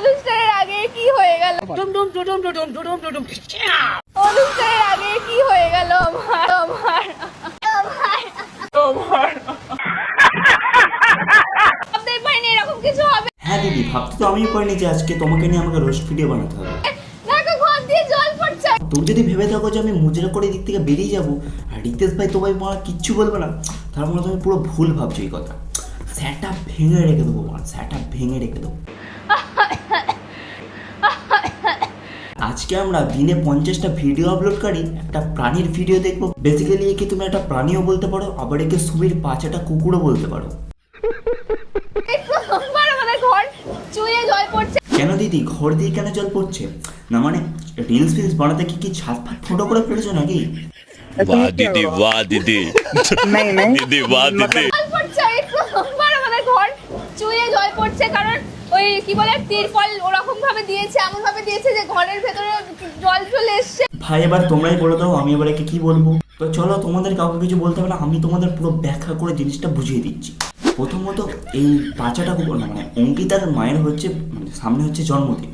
অনুষ্ঠানের আগে কি হয়ে গেল? অনুষ্ঠানের আগে কি হয়ে গেল আমার আমার আমার ভাবতেই পারিনি এরকম কিছু হবে। হ্যাঁ দিদি, ভাবতে তো আমিও পারিনি যে আজকে তোমাকে নিয়ে আমাকে রোস্ট ভিডিও বানাতে হবে। দেখো ঘর দিয়ে জল পড়ছে। তুমি যদি ভেবে থাকো যে আমি মুজরা করে দিক থেকে বেরিয়ে যাবো আর রিতেশ ভাই তো ভাই মারা কিচ্ছু বলবে না, তার মানে তুমি পুরো ভুল ভাবছো এই কথা। স্যাটা ভেঙে রেখে দেবো, স্যাটা ভেঙে রেখে দেবো। আজকে আমরা দিনে 50টা ভিডিও আপলোডকারী একটা প্রাণীর ভিডিও দেখবো। বেসিক্যালি একে তুমি একটা প্রাণীও বলতে পারো, আবার একে সুমির পাঁচাটা কুকুরও বলতে পারো। আমাদের ঘর চুইয়ে জল পড়ছে। কেন দিদি, ঘর দিয়ে কেন জল পড়ছে? না মানে রিলস ফিলস বানাতে কি ছাদ ফাত ফুটো করে ফেলেছো নাকি? वाह दीदी वाह दीदी दीदी वाह दीदी জল পড়ছে আমাদের ঘর চুইয়ে জল পড়ছে, কারণ ওই কি বলে তিরপল ওরকম ভাবে দিয়েছে, এমন ভাবে দিয়েছে যে ঘরের ভেতরে জল চলে এসছে। ভাই এবার তোমরাই বলে দাও, আমি এবার একে কি বলবো? তো চলো, তোমাদের কাউকে কিছু বলতে হবে না, আমি তোমাদের পুরো ব্যাখ্যা করে জিনিসটা বুঝিয়ে দিচ্ছি। প্রথমত এই বাচ্চাটা কুকুর না, মানে অঙ্কিতার মায়ের হচ্ছে মানে সামনে হচ্ছে জন্মদিন।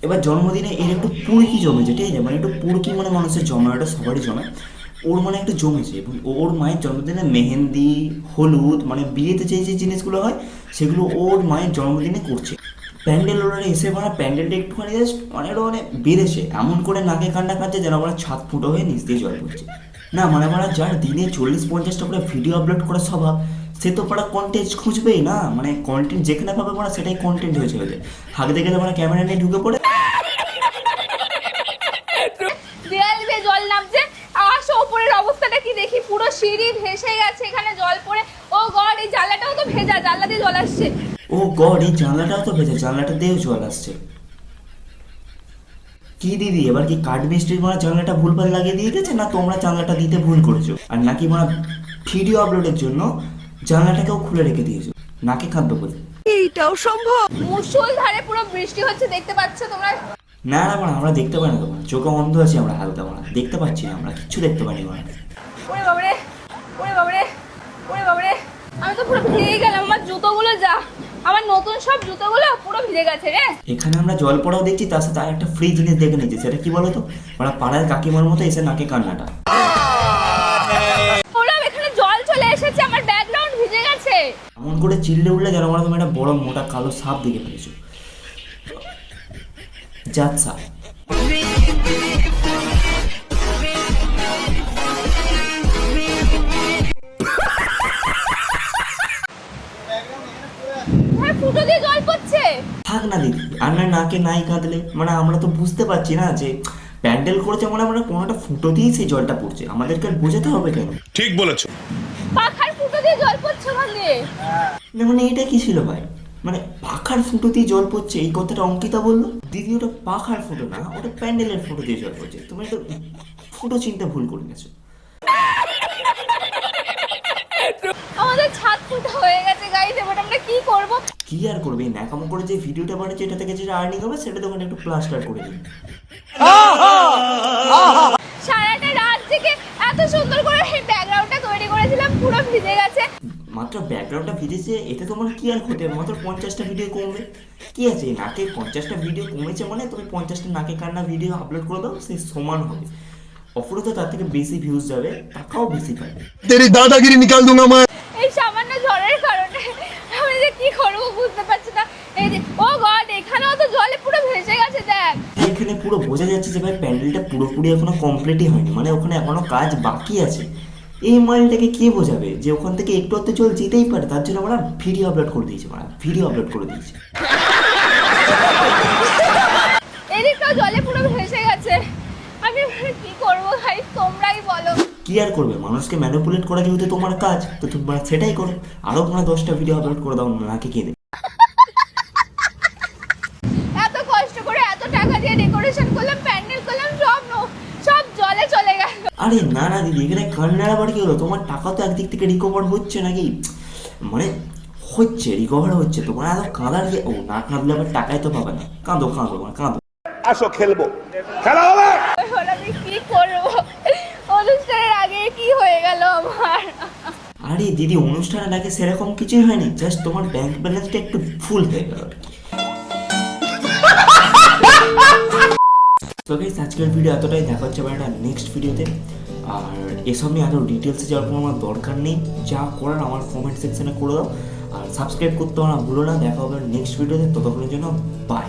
এবার জন্মদিনে এর একটু পুরকি জমেছে, ঠিক আছে? মানে একটু পুরকি মানে মানুষের জমে, এটা সবারই জমে, ওর মানে একটু জমেছে। এবং ওর মায়ের জন্মদিনে মেহেন্দি, হলুদ, মানে বিয়েতে যে জিনিসগুলো হয় সেগুলো ওর মায়ের জন্মদিনে করছে। প্যান্ডেল ওরা এসে মানে প্যান্ডেলটা একটুখানি জাস্ট মানে বেড়েছে, এমন করে নাকে কান্না কাটছে যেন আমরা ছাদ ফুটো হয়ে নিচ দিয়ে জল পড়ছে। না মানে আমরা যার দিনে 40-50টা করে ভিডিও আপলোড করার স্বভাব, সে তো পড়া কন্টেন্ট খুঁজবেই না। মানে কন্টেন্ট যেখানে পাবে মানে সেটাই কন্টেন্ট হয়েছে হয়েছে। হাঁকতে গেলে মানে ক্যামেরা নিয়ে ঢুকে পড়ে দেয়াল দিয়ে জল নামছে। আসো উপরের অবস্থাটা কি দেখি, পুরো সিঁড়ি ভেসে গেছে, এখানে জল পড়ে। ও গড, এই জানলাটাও তো ভেজা, জানলা দিয়ে জল আসছে। ও গড, এই জানলাটাও তো ভেজে, জানলাটা দিয়েও জল আসছে। কি দিদি, এবার কি কাঠ মিস্ত্রি মারা জানলাটা ভুলভাল লাগিয়ে দিয়ে গেছে, না তোমরা জানলাটা দিতে ভুল করেছো? আর নাকি মারা ভিডিও আপলোডের জন্য জানলাটাকেও খুলে রেখে দিয়েছো নাকে খাদ্য করে? এইটাও সম্ভব? মুষলধারে পুরো বৃষ্টি হচ্ছে, দেখতে পাচ্ছ তোমরা? না না মানে আমরা দেখতে পাই না, তোমার চোখে অন্ধ আছি আমরা, হালকা মানে দেখতে পাচ্ছি না, আমরা কিচ্ছু দেখতে পাইনি মানে। ওরে বাবারে, ওরে বাবারে, ওরে বাবারে, আমি তো পুরো ভিজে গেলাম। আমার জুতোগুলো যা, আমার নতুন সব জুতোগুলো পুরো ভিজে গেছে রে। এখানে আমরা জল পড়াও দেখছি, তার সাথে একটা ফ্রি জিনিস দেখে নিচ্ছি। সেটা কি বলো তো? মানে পাড়ার কাকিমার মতো এসে নাকে কান্নাটা। ওরা এখানে জল চলে এসেছে, আমার ব্যাকগ্রাউন্ড ভিজে গেছে। এমন করে চিল্লে উঠলে যেন আমরা তুমি একটা বড় মোটা কালো সাপ দেখে ফেলেছো। জাত সাপ। হ্যাঁ, ফুটো দিয়ে জল পড়ছে। থাক না দিদি, আর না নাকে নাই কাঁদলে, মানে আমরা তো বুঝতে পারছি না যে প্যান্ডেল করেছে মানে আমরা কোনোটা ফুটো দিয়েই সেই জলটা পড়ছে, আমাদেরকে আর বোঝাতে হবে কেন? ठीक बोलेছো পাখার ফুটো দিয়ে জল পড়ছে ওখানে। না মানে এটা কি ছিল ভাই? মানে পাখার ফুটো দিয়ে জল পড়ছে, এই কথাটা অঙ্কিতা বললো। দিদি ওটা পাখার ফুটো না, ওটা প্যান্ডেলের ফুটো দিয়ে জল পড়ছে। তুমি একটু ফুটো চিন্তা ভুল করে গেছো। আমাদের ছাদ ফুটো হয়ে গেছে গাইস, এবার আমরা কি করব? কি আর করবে, এই ন্যাকামো করে যে ভিডিওটা বানাচ্ছে এটা থেকে যেটা আর্নিং হবে সেটা তখন একটু প্লাস্টার করে দিন। সারাটা রাত থেকে এত সুন্দর করে এই ব্যাকগ্রাউন্ডটা তৈরি করেছিলাম, পুরো ভিজে গেছে। মাত্র ব্যাকগ্রাউন্ডটা ভিজেছে, এতে তোমার কি আর ক্ষতি হবে? মাত্র 50টা ভিডিও কমবে, কি আছে? নাকে 50টা ভিডিও কমেছে মানে তুমি 50টা নাকে কান্না ভিডিও আপলোড করে দাও, সেই সমান হবে। অপরত তার থেকে বেশি ভিউজ যাবে, টাকাও বেশি পাবে। तेरी दादागिरी निकाल दूंगा मैं। এই সামান্য ঝড়ের কারণে আমি যে কি করবো বুঝতে পারছি না। এই যে ও গড, এখানেও তো জলে পুরো ভেসে গেছে, দেখ। এখানে পুরো বোঝা যাচ্ছে যে ভাই প্যান্ডেলটা পুরোপুরি এখনো কমপ্লিটই হয়নি, মানে ওখানে এখনো কাজ বাকি আছে। এই মাইলটাকে কে বোঝাবে যে ওখান থেকে একটু অর্থ জল যেতেই পারে? তার জন্য আমরা ভিডিও আপলোড করে দিয়েছি, মানে ভিডিও আপলোড করে দিয়েছি। এদিকটাও জলে পুরো ভেসে গেছে। আমি কি করবো গাইস, তোমরাই বলো। কি আর করবে, মানুষকে ম্যানিপুলেট করা যেহেতু তোমার কাজ, তো তোমরা সেটাই করো। আরো তোমরা 10টা ভিডিও আপলোড করে দাও নাকে কেঁদে। এত কষ্ট করে এত টাকা দিয়ে ডেকোরেশন করলাম, প্যান্ডেল করলাম, সব জলে চলে গেল। আরে না না দিদি, এখানে কান্নার আবার কি হলো? তোমার টাকা তো একদিক থেকে রিকভার হচ্ছে নাকি, মানে হচ্ছে, রিকভার হচ্ছে। তোমার এত কাঁদার যে, ও না কাঁদলে আবার টাকাই তো পাবে না। কাঁদো কাঁদো মানে কাঁদো। আসো খেলবো, খেলা হবে। এখন আমি কি করবো? অনুষ্ঠানের আগে কি হয়ে গেল আমার? আরে দিদি, অনুষ্ঠানের আগে সেরকম কিছুই হয়নি, জাস্ট তোমার ব্যাংক ব্যালেন্সটা একটু ফুল হয়ে গেল আর কি। সো গাইস আজকের ভিডিও এতটাই, দেখা হচ্ছে আবার একটা নেক্সট ভিডিওতে। আর এসব নিয়ে আরও ডিটেলসে যাওয়ার কোনো আমার দরকার নেই, যা করার আমার কমেন্ট সেকশনে করে দাও। আর সাবস্ক্রাইব করতে না ভুলো না। দেখা হবে নেক্সট ভিডিওতে, ততক্ষণের জন্য বাই।